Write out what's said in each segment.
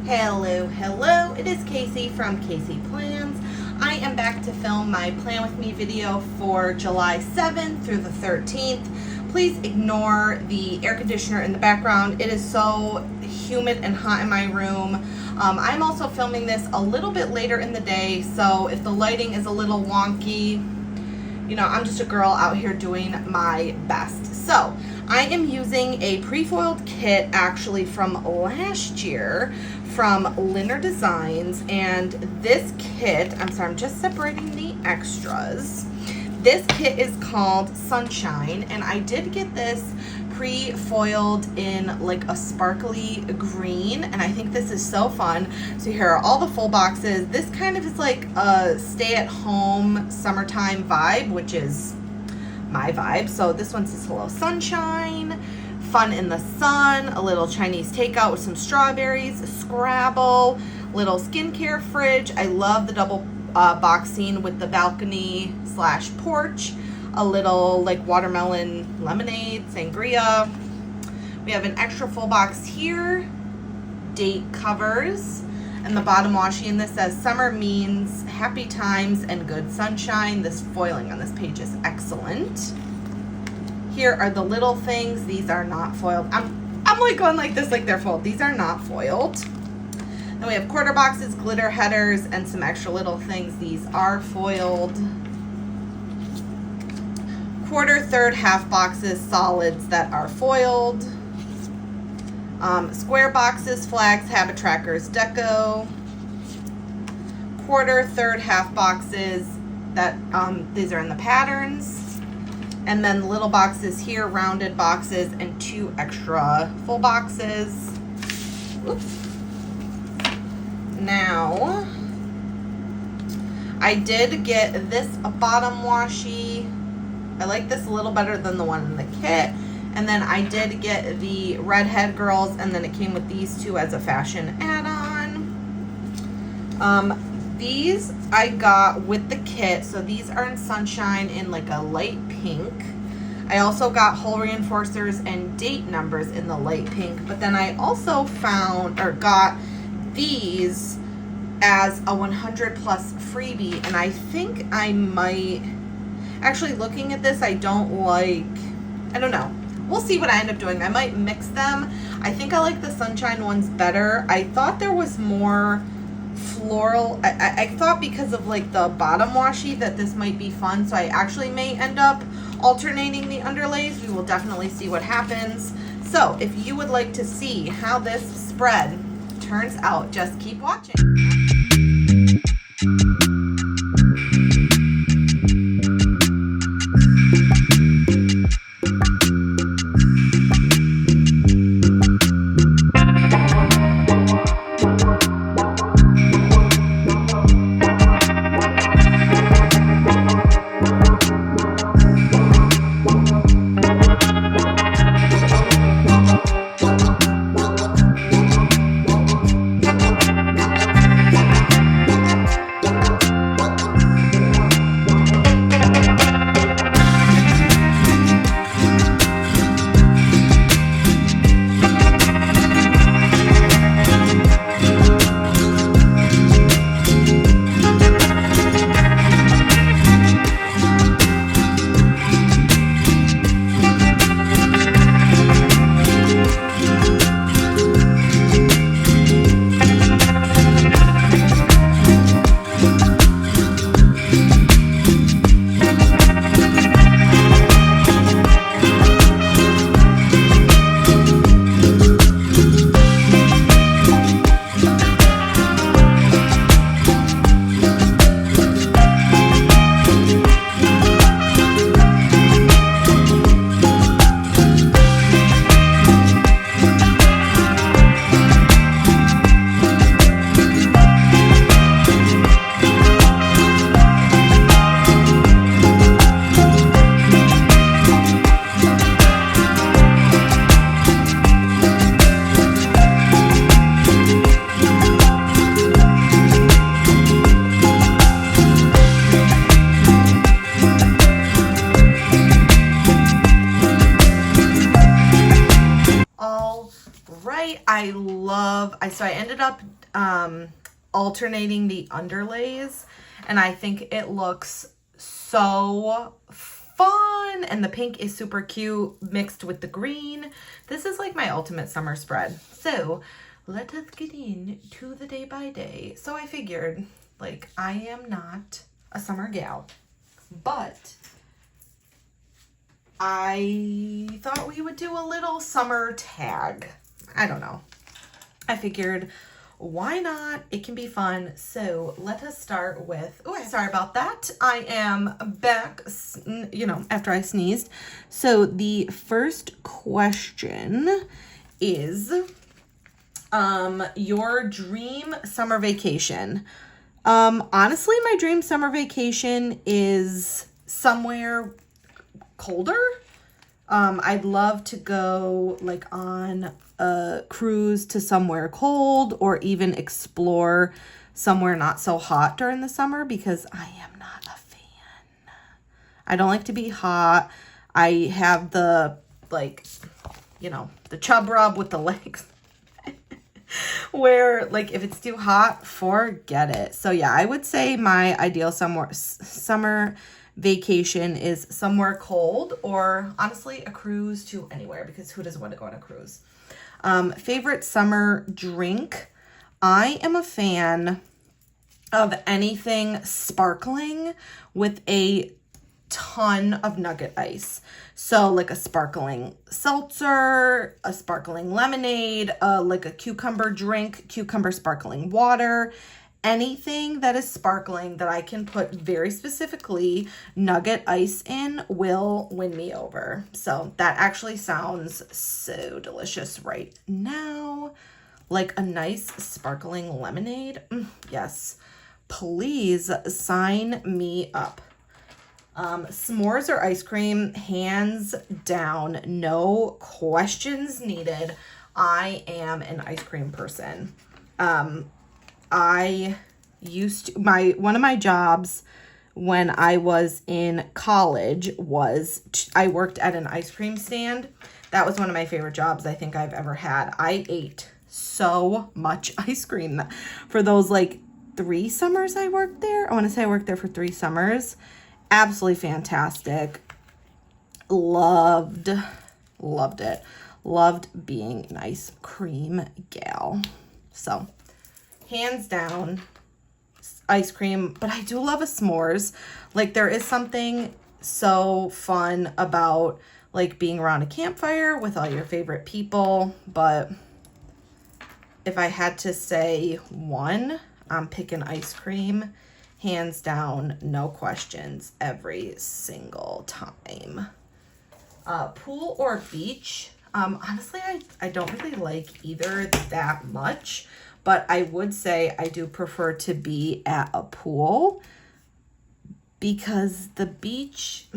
Hello, it is Kasey from Kasey Plans. I am back to film my Plan With Me video for July 7th through the 13th. Please ignore the air conditioner in the background. It is so humid and hot in my room. I'm also filming this a little bit later in the day, so if the lighting is a little wonky, you know, I'm just a girl out here doing my best. So I am using a pre-foiled kit actually from last year from Lynn Designs, and this kit, I'm just separating the extras. This kit is called Sunshine, and I did get this pre-foiled in like a sparkly green, and I think this is so fun. So here are all the full boxes. This kind of is like a stay-at-home summertime vibe, which is my vibe. So this one says Hello Sunshine, fun in the sun, a little Chinese takeout with some strawberries, Scrabble, little skincare fridge. I love the double boxing with the balcony / porch, a little like watermelon lemonade, sangria. We have an extra full box here, date covers, and the bottom washi in this says summer means happy times and good sunshine. This foiling on this page is excellent. Here are the little things. These are not foiled. I'm like going like this like they're foiled. These are not foiled. Then we have quarter boxes, glitter headers, and some extra little things. These are foiled. Quarter, third, half boxes, solids that are foiled. Square boxes, flags, habit trackers, deco. Quarter, third, half boxes that these are in the patterns. And then little boxes here, rounded boxes, and 2 extra full boxes. Oops. Now, I did get this bottom washi. I like this a little better than the one in the kit. And then I did get the redhead girls, and then it came with these 2 as a fashion add-on. These I got with the kit, so these are in Sunshine in like a light pink. I also got hole reinforcers and date numbers in the light pink, but then I also found or got these as a 100 plus freebie, and I think I might, actually looking at this, I don't know. We'll see what I end up doing. I might mix them. I think I like the Sunshine ones better. I thought there was more floral. I thought because of like the bottom washi that this might be fun, so I actually may end up alternating the underlays. We will definitely see what happens. So if you would like to see how this spread turns out, just keep watching. guys, so I ended up alternating the underlays, and I think it looks so fun, and the pink is super cute mixed with the green. This is like my ultimate summer spread. So let us get into the day by day. So I figured, like, I am not a summer gal, but I thought we would do a little summer tag. I don't know. I figured, why not? It can be fun. So let us start with, oh, sorry about that. I am back, you know, after I sneezed. So the first question is, your dream summer vacation. Honestly, my dream summer vacation is somewhere colder. I'd love to go like on a cruise to somewhere cold, or even explore somewhere not so hot during the summer, because I am not a fan. I don't like to be hot. I have the, like, you know, the chub rub with the legs where, like, if it's too hot, forget it. So yeah, I would say my ideal summer vacation is somewhere cold, or honestly a cruise to anywhere, because who doesn't want to go on a cruise? Favorite summer drink. I am a fan of anything sparkling with a ton of nugget ice. So like a sparkling seltzer, a sparkling lemonade, like a cucumber drink, cucumber sparkling water. Anything that is sparkling that I can put very specifically nugget ice in will win me over. So that actually sounds so delicious right now. Like a nice sparkling lemonade. Yes, please sign me up. S'mores or ice cream, hands down, no questions needed. I am an ice cream person. I used to, one of my jobs when I was in college was, I worked at an ice cream stand. That was one of my favorite jobs I think I've ever had. I ate so much ice cream for those like 3 summers I worked there. I want to say I worked there for 3 summers. Absolutely fantastic. Loved it. Loved being an ice cream gal. So hands down, ice cream, but I do love a s'mores. Like, there is something so fun about like being around a campfire with all your favorite people. But if I had to say one, I'm picking ice cream, hands down, no questions, every single time. Pool or beach? Honestly, I don't really like either that much. But I would say I do prefer to be at a pool, because the beach,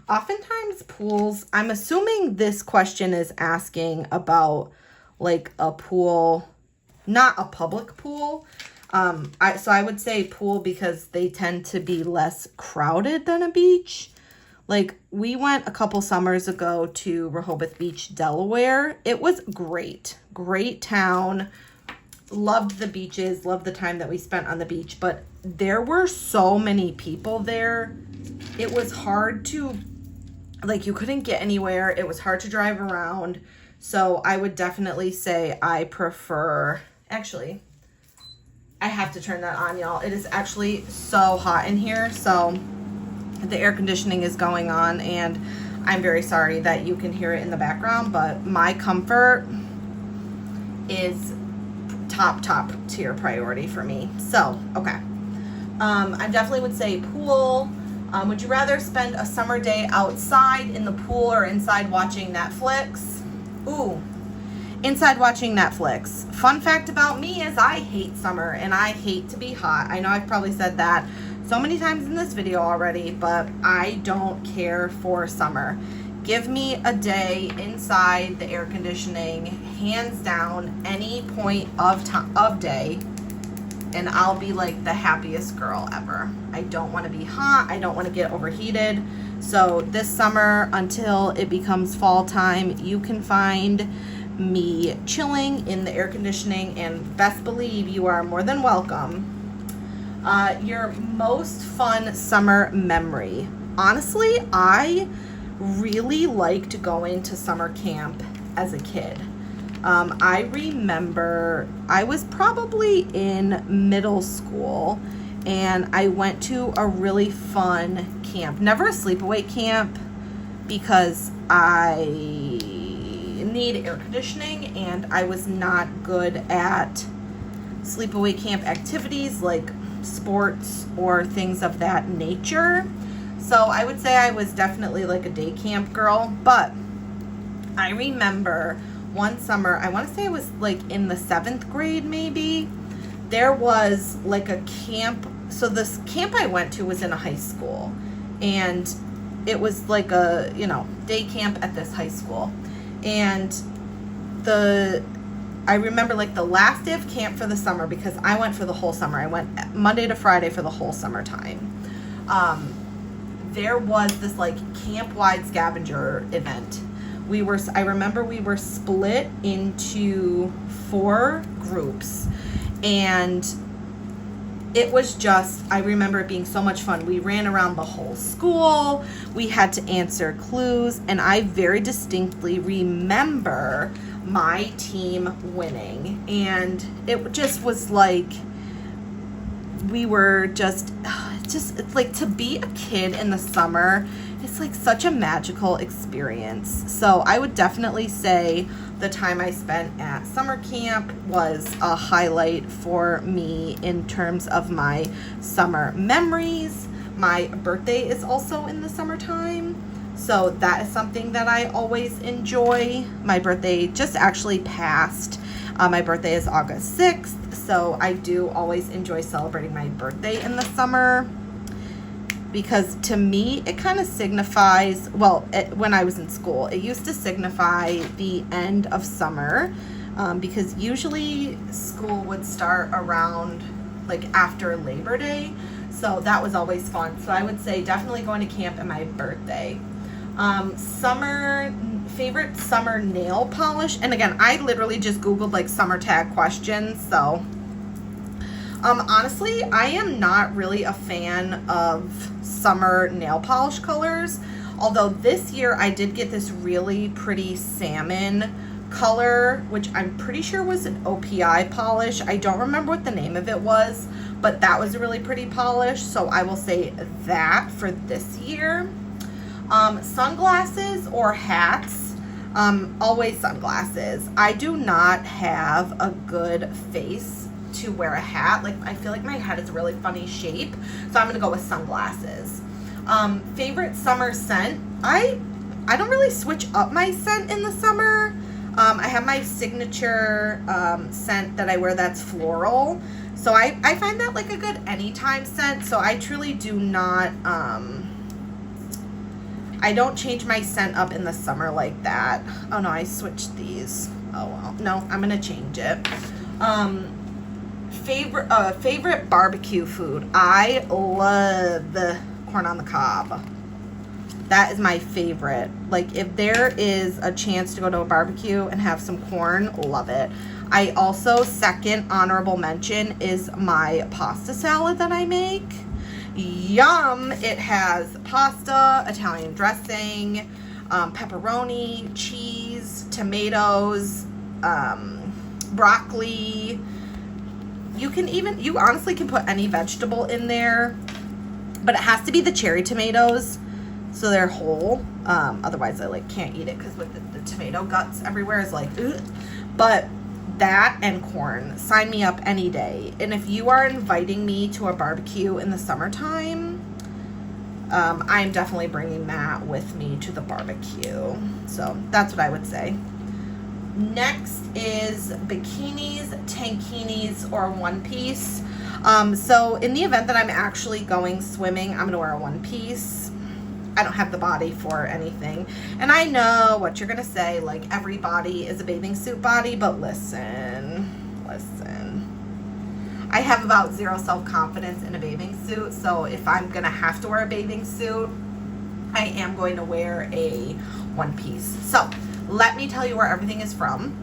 oftentimes pools, I'm assuming this question is asking about like a pool, not a public pool. So I would say pool, because they tend to be less crowded than a beach. Like, we went a couple summers ago to Rehoboth Beach, Delaware. It was great. Great town. Loved the beaches. Loved the time that we spent on the beach. But there were so many people there. It was hard to, like, you couldn't get anywhere. It was hard to drive around. So I would definitely say I prefer, actually, I have to turn that on, y'all. It is actually so hot in here. So the air conditioning is going on, and I'm very sorry that you can hear it in the background, but my comfort is top tier priority for me. So, okay. I definitely would say pool. Would you rather spend a summer day outside in the pool or inside watching Netflix? Ooh, inside watching Netflix. Fun fact about me is I hate summer and I hate to be hot. I know I've probably said that so many times in this video already, but I don't care for summer. Give me a day inside the air conditioning, hands down, any point of day, and I'll be like the happiest girl ever. I don't want to be hot. I don't want to get overheated. So this summer, until it becomes fall time, you can find me chilling in the air conditioning, and best believe you are more than welcome. Your most fun summer memory. Honestly, I really liked going to summer camp as a kid. I remember I was probably in middle school, and I went to a really fun camp. Never a sleepaway camp, because I need air conditioning and I was not good at sleepaway camp activities like sports or things of that nature. So I would say I was definitely like a day camp girl. But I remember one summer, I want to say it was like in the 7th grade maybe, there was like a camp. So this camp I went to was in a high school, and it was like a, day camp at this high school. And I remember like the last day of camp for the summer, because I went for the whole summer. I went Monday to Friday for the whole summertime. There was this like camp-wide scavenger event. I remember we were split into 4 groups, and it was just, I remember it being so much fun. We ran around the whole school. We had to answer clues, and I very distinctly remember my team winning. And it just was like, we were it's like, to be a kid in the summer, it's like such a magical experience. So I would definitely say the time I spent at summer camp was a highlight for me in terms of my summer memories. My birthday is also in the summertime, so that is something that I always enjoy. My birthday just actually passed. My birthday is August 6th, so I do always enjoy celebrating my birthday in the summer, because to me it kind of signifies, when I was in school, it used to signify the end of summer, because usually school would start around like after Labor Day, so that was always fun. So I would say definitely going to camp and my birthday. Favorite summer nail polish, and again, I literally just googled like summer tag questions. So honestly, I am not really a fan of summer nail polish colors, although this year I did get this really pretty salmon color, which I'm pretty sure was an OPI polish. I don't remember what the name of it was, but that was a really pretty polish, so I will say that for this year. Sunglasses or hats. Always sunglasses. I do not have a good face to wear a hat. Like, I feel like my head is a really funny shape, so I'm gonna go with sunglasses. Favorite summer scent. I don't really switch up my scent in the summer. I have my signature scent that I wear that's floral, so I find that like a good anytime scent. So I truly do not I don't change my scent up in the summer like that. Oh no, I switched these. Oh well, no, I'm gonna change it. Favorite barbecue food. I love the corn on the cob. That is my favorite. Like, if there is a chance to go to a barbecue and have some corn, love it. I also, second honorable mention is my pasta salad that I make. Yum! It has pasta, Italian dressing, pepperoni, cheese, tomatoes, broccoli. You honestly can put any vegetable in there, but it has to be the cherry tomatoes, so they're whole. Otherwise I can't eat it, because with the tomato guts everywhere is like, ugh. But that and corn, sign me up any day. And if you are inviting me to a barbecue in the summertime, I'm definitely bringing that with me to the barbecue. So that's what I would say. Next is bikinis, tankinis, or one piece. So in the event that I'm actually going swimming, I'm gonna wear a one piece. I don't have the body for anything. And I know what you're gonna say, like, every body is a bathing suit body, but listen. I have about zero self-confidence in a bathing suit, so if I'm gonna have to wear a bathing suit, I am going to wear a one piece. So let me tell you where everything is from.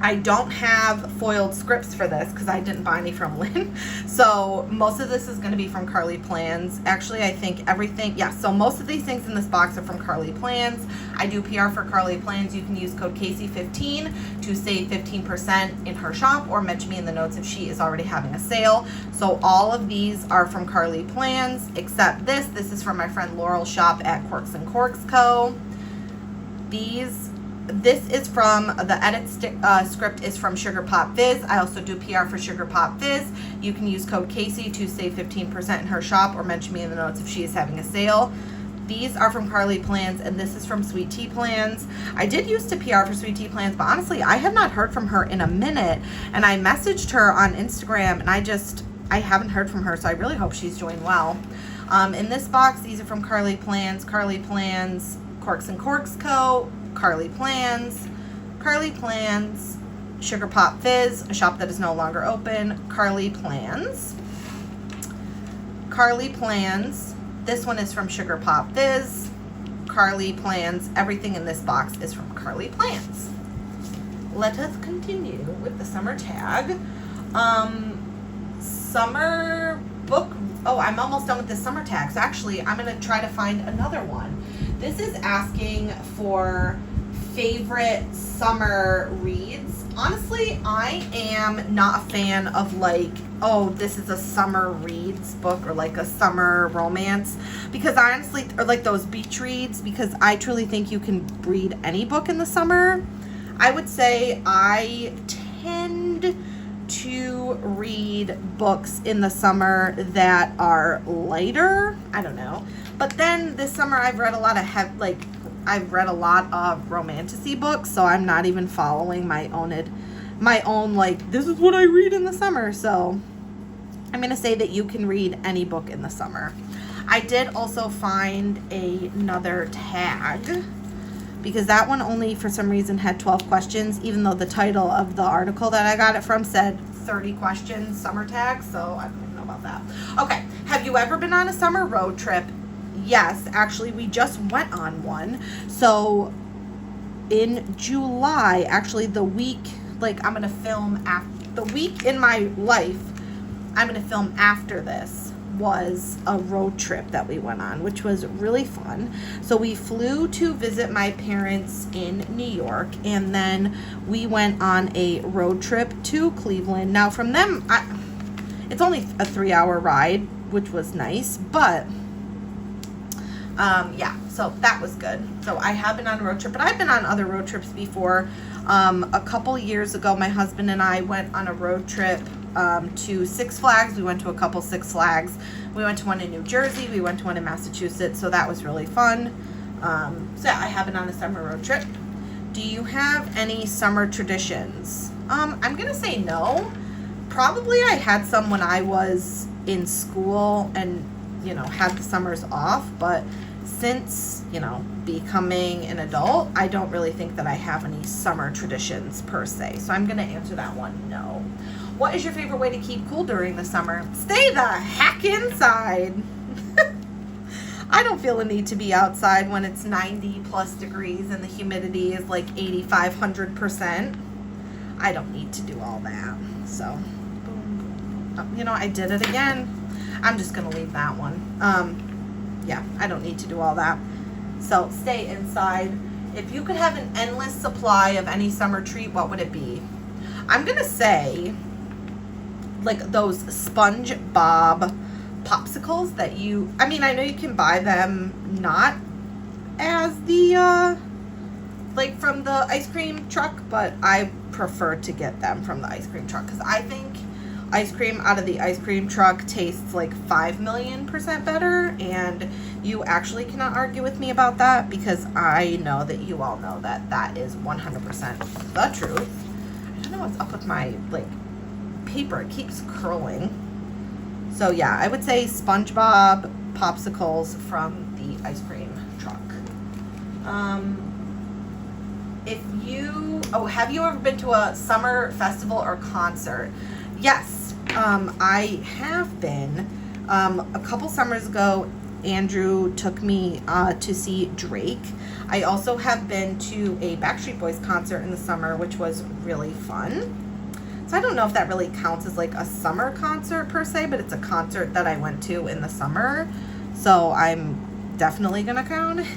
I don't have foiled scripts for this because I didn't buy any from Lynn. So most of this is going to be from kaseyplans. Actually, I think everything, yeah, so most of these things in this box are from kaseyplans. I do PR for kaseyplans. You can use code Kasey15 to save 15% in her shop, or mention me in the notes if she is already having a sale. So all of these are from kaseyplans except this. This is from my friend Laurel's shop at Corks and Corks Co. This is from the edit script is from Sugar Pop Fizz. I also do PR for Sugar Pop Fizz. You can use code Kasey to save 15% in her shop, or mention me in the notes if she is having a sale. These are from kaseyplans, and this is from Sweet Tea Plans. I did used to PR for Sweet Tea Plans, but honestly, I have not heard from her in a minute, and I messaged her on Instagram, and I haven't heard from her, so I really hope she's doing well. In this box, these are from kaseyplans, Corks and Corks Co., kaseyplans, Sugar Pop Fizz, a shop that is no longer open, kaseyplans. This one is from Sugar Pop Fizz, kaseyplans. Everything in this box is from kaseyplans. Let us continue with the summer tag. Summer book. Oh, I'm almost done with the summer tags. Actually, I'm going to try to find another one. This is asking for favorite summer reads. Honestly, I am not a fan of like, oh, this is a summer reads book, or like a summer romance, because I honestly, or like those beach reads, because I truly think you can read any book in the summer. I would say I tend to read books in the summer that are lighter. I don't know. But then this summer I've read a lot of I've read a lot of romantic-y books, so I'm not even following my own like, this is what I read in the summer. So I'm going to say that you can read any book in the summer. I did also find another tag, because that one only for some reason had 12 questions, even though the title of the article that I got it from said 30 questions summer tag, so I don't even know about that. Okay, have you ever been on a summer road trip? Yes, actually we just went on one. So in July, actually the week, like I'm gonna film after the week in my life, I'm gonna film after this, was a road trip that we went on, which was really fun. So we flew to visit my parents in New York, and then we went on a road trip to Cleveland. Now from them, it's only a 3-hour ride, which was nice, but yeah, so that was good. So I have been on a road trip, but I've been on other road trips before. A couple years ago, my husband and I went on a road trip to Six Flags. We went to a couple Six Flags. We went to one in New Jersey. We went to one in Massachusetts. So that was really fun. So yeah, I have been on a summer road trip. Do you have any summer traditions? I'm going to say no. Probably I had some when I was in school and, you know, had the summers off. But since, you know, becoming an adult, I don't really think that I have any summer traditions per se. So I'm going to answer that one no. What is your favorite way to keep cool during the summer? Stay the heck inside. I don't feel a need to be outside when it's 90 plus degrees and the humidity is like 8500%. I don't need to do all that. So, boom. You know, I did it again. I'm just going to leave that one. Yeah, I don't need to do all that. So stay inside. If you could have an endless supply of any summer treat, what would it be? I'm going to say like those SpongeBob popsicles that you, I mean, I know you can buy them not as the, like from the ice cream truck, but I prefer to get them from the ice cream truck because I think ice cream out of the ice cream truck tastes like 5,000,000% better, and you actually cannot argue with me about that because I know that you all know that that is 100% the truth. I don't know what's up with my like paper, it keeps curling. So yeah, I would say SpongeBob popsicles from the ice cream truck. Have you ever been to a summer festival or concert? Yes, I have been. A couple summers ago, Andrew took me to see Drake. I also have been to a Backstreet Boys concert in the summer, which was really fun. So I don't know if that really counts as like a summer concert per se, but it's a concert that I went to in the summer. So I'm definitely going to count it.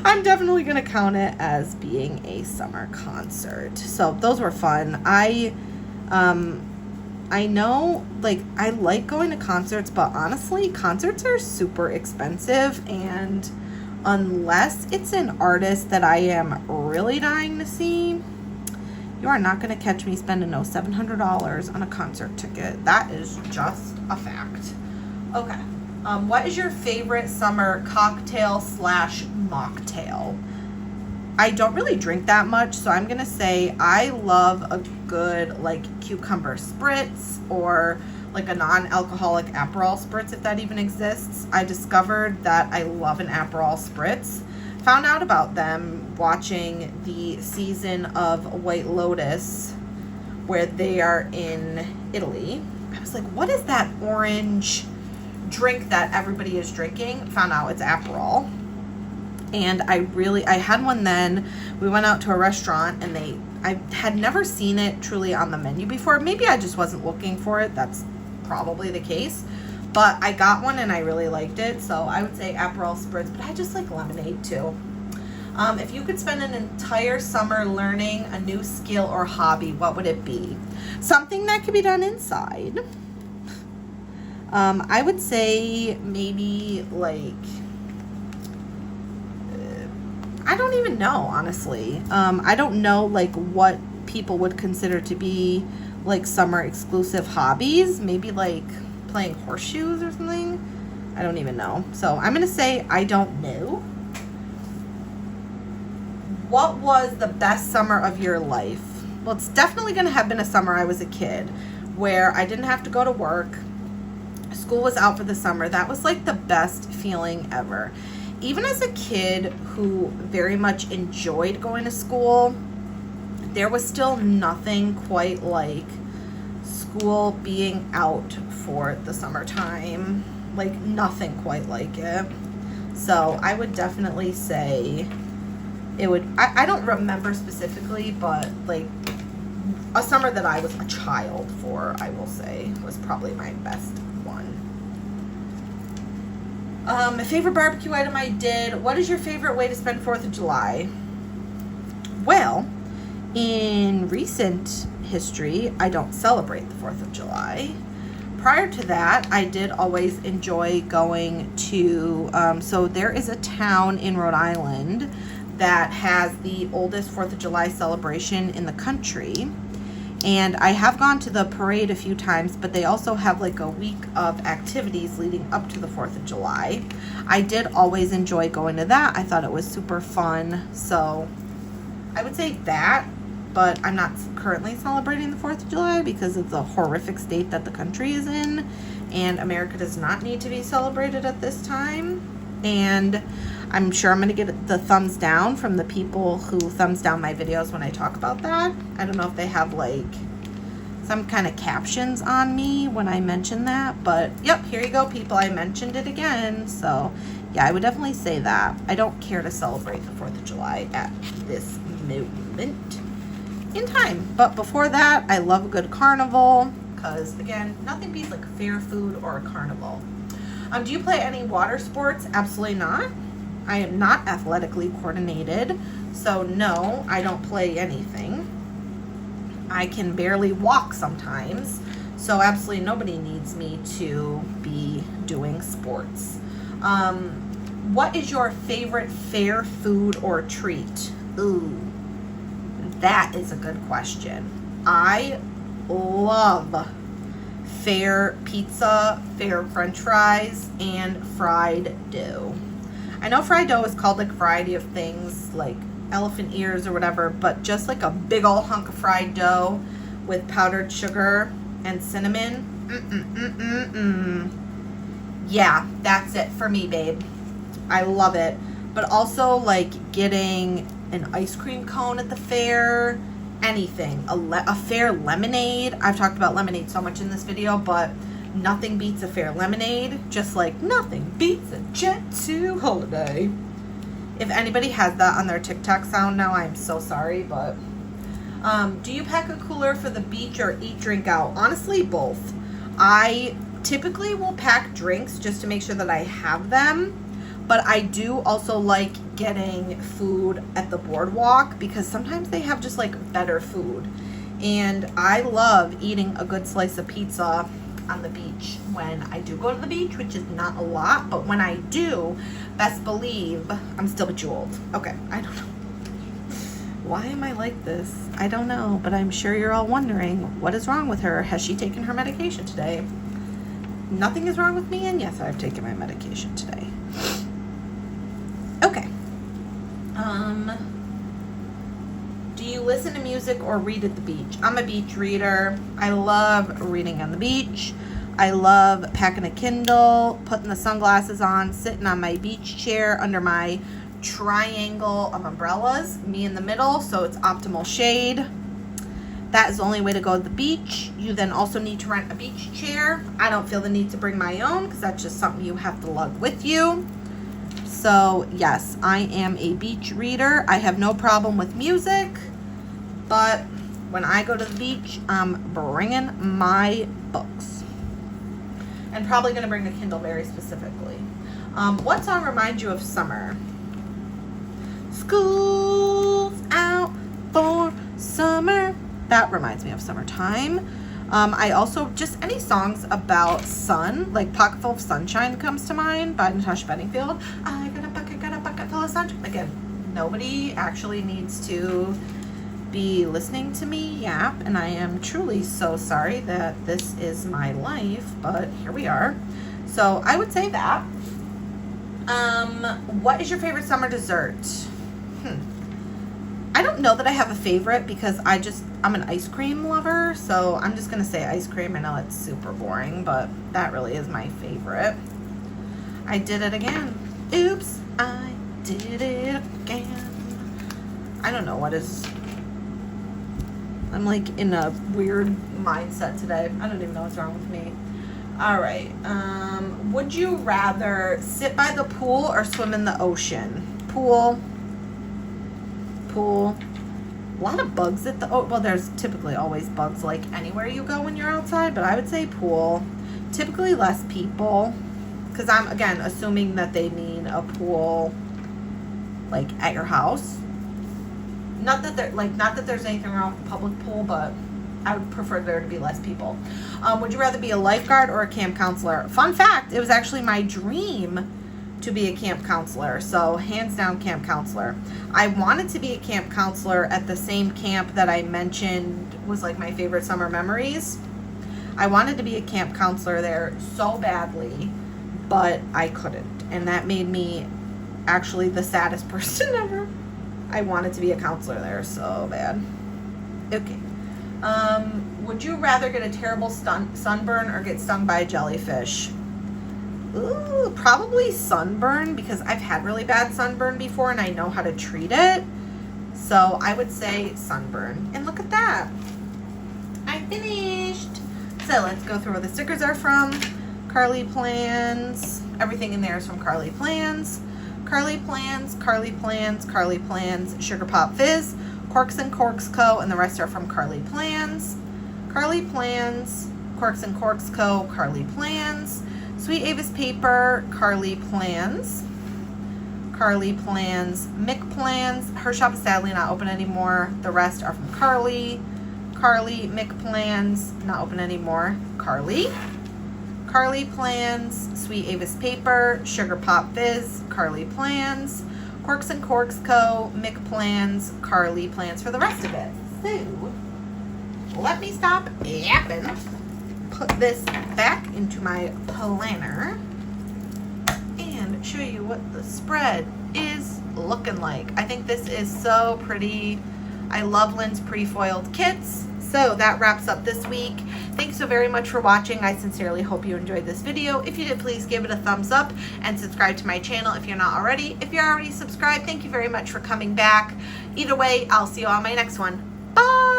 I'm definitely going to count it as being a summer concert. So those were fun. I know, like, I like going to concerts, but honestly, concerts are super expensive, and unless it's an artist that I am really dying to see, you are not going to catch me spending no $700 on a concert ticket. That is just a fact. Okay. What is your favorite summer cocktail / mocktail? I don't really drink that much, so I'm going to say I love a good, like, cucumber spritz or, like, a non-alcoholic Aperol spritz, if that even exists. I discovered that I love an Aperol spritz. Found out about them watching the season of White Lotus where they are in Italy. I was like, what is that orange drink that everybody is drinking? Found out it's Aperol. And I had one then. We went out to a restaurant and I had never seen it truly on the menu before. Maybe I just wasn't looking for it. That's probably the case. But I got one and I really liked it. So I would say Aperol spritz, but I just like lemonade too. If you could spend an entire summer learning a new skill or hobby, what would it be? Something that could be done inside. I would say maybe like, I don't even know, honestly. I don't know like what people would consider to be like summer exclusive hobbies. Maybe like playing horseshoes or something. I don't even know. So I'm going to say I don't know. What was the best summer of your life? Well, it's definitely going to have been a summer I was a kid where I didn't have to go to work. School was out for the summer. That was like the best feeling ever. Even as a kid who very much enjoyed going to school, there was still nothing quite like school being out for the summertime. Like nothing quite like it. So I would definitely say it would, I don't remember specifically, but like a summer that I was a child for, I will say, was probably my best one. My favorite barbecue item I did. What is your favorite way to spend 4th of July? Well, in recent history, I don't celebrate the 4th of July. Prior to that, I did always enjoy going to, so there is a town in Rhode Island that has the oldest 4th of July celebration in the country. And I have gone to the parade a few times, but they also have like a week of activities leading up to the 4th of July. I did always enjoy going to that. I thought it was super fun. So I would say that, but I'm not currently celebrating the 4th of July because of the horrific state that the country is in. And America does not need to be celebrated at this time. And I'm sure I'm going to get the thumbs down from the people who thumbs down my videos when I talk about that. I don't know if they have like some kind of captions on me when I mention that, but yep, here you go, people. I mentioned it again. So yeah, I would definitely say that. I don't care to celebrate the 4th of July at this moment in time. But before that, I love a good carnival because, again, nothing beats like fair food or a carnival. Do you play any water sports? Absolutely not. I am not athletically coordinated, so no, I don't play anything. I can barely walk sometimes, so absolutely nobody needs me to be doing sports. What is your favorite fair food or treat? Ooh, that is a good question. I love fair pizza, fair french fries, and fried dough. I know fried dough is called like a variety of things, like elephant ears or whatever, but just like a big old hunk of fried dough with powdered sugar and cinnamon. Yeah, that's it for me, babe. I love it. But also like getting an ice cream cone at the fair, anything. A fair lemonade. I've talked about lemonade so much in this video, but Nothing beats a fair lemonade, just like nothing beats a Jet 2 holiday. If anybody has that on their TikTok sound now, I'm so sorry, but do you pack a cooler for the beach or eat drink out? Honestly, both. I typically will pack drinks just to make sure that I have them, but I do also like getting food at the boardwalk because sometimes they have just like better food. And I love eating a good slice of pizza on the beach when I do go to the beach, which is not a lot, but when I do, best believe I'm still bejeweled. Okay, I don't know. Why am I like this? I don't know, but I'm sure you're all wondering, what is wrong with her? Has she taken her medication today? Nothing is wrong with me, and yes, I've taken my medication today. Okay. Do you listen to music or read at the beach? I'm a beach reader. I love reading on the beach. I love packing a Kindle, putting the sunglasses on, sitting on my beach chair under my triangle of umbrellas, me in the middle, so it's optimal shade. That is the only way to go to the beach. You then also need to rent a beach chair. I don't feel the need to bring my own because that's just something you have to lug with you. So yes, I am a beach reader. I have no problem with music, but when I go to the beach, I'm bringing my books. And probably going to bring the Kindle very specifically. What song reminds you of summer? School's out for summer. That reminds me of summertime. I also, just any songs about sun, like Pocket Full of Sunshine comes to mind by Natasha Bedingfield. I got a bucket full of sunshine. Again, nobody actually needs to be listening to me yap, and I am truly so sorry that this is my life, but here we are. So I would say that. What is your favorite summer dessert? I don't know that I have a favorite because I'm an ice cream lover, so I'm just gonna say ice cream. I know it's super boring, but that really is my favorite. I did it again. Oops, I did it again. I don't know what is. I'm like in a weird mindset today. I don't even know what's wrong with me. All right. Would you rather sit by the pool or swim in the ocean? Pool. A lot of bugs at the, well, there's typically always bugs like anywhere you go when you're outside, but I would say pool. Typically less people, because I'm, again, assuming that they mean a pool like at your house. Not that there's anything wrong with a public pool, but I would prefer there to be less people. Would you rather be a lifeguard or a camp counselor? Fun fact, it was actually my dream to be a camp counselor. So hands down camp counselor. I wanted to be a camp counselor at the same camp that I mentioned was like my favorite summer memories. I wanted to be a camp counselor there so badly, but I couldn't. And that made me actually the saddest person ever. I wanted to be a counselor there so bad. Okay. Would you rather get a terrible sunburn or get stung by a jellyfish? Ooh, probably sunburn, because I've had really bad sunburn before and I know how to treat it. So I would say sunburn. And look at that. I finished. So let's go through where the stickers are from. Carly Plans. Everything in there is from Carly Plans. Carly Plans, Carly Plans, Carly Plans, Sugar Pop Fizz, Corks and Corks Co., and the rest are from Carly Plans. Carly Plans, Corks and Corks Co., Carly Plans. Sweet Avis Paper, Carly Plans. Carly Plans, Mick Plans. Her shop is sadly not open anymore. The rest are from Carly. Carly, Mick Plans, not open anymore. Carly. Carly Plans, Sweet Avis Paper, Sugar Pop Fizz, Carly Plans. Corks and Corks Co., Mick Plans, Carly Plans for the rest of it. So, let me stop yapping. Put this back into my planner and show you what the spread is looking like. I think this is so pretty. I love Lynn's pre-foiled kits. So that wraps up this week. Thanks so very much for watching. I sincerely hope you enjoyed this video. If you did, please give it a thumbs up and subscribe to my channel if you're not already. If you're already subscribed, thank you very much for coming back. Either way, I'll see you on my next one. Bye!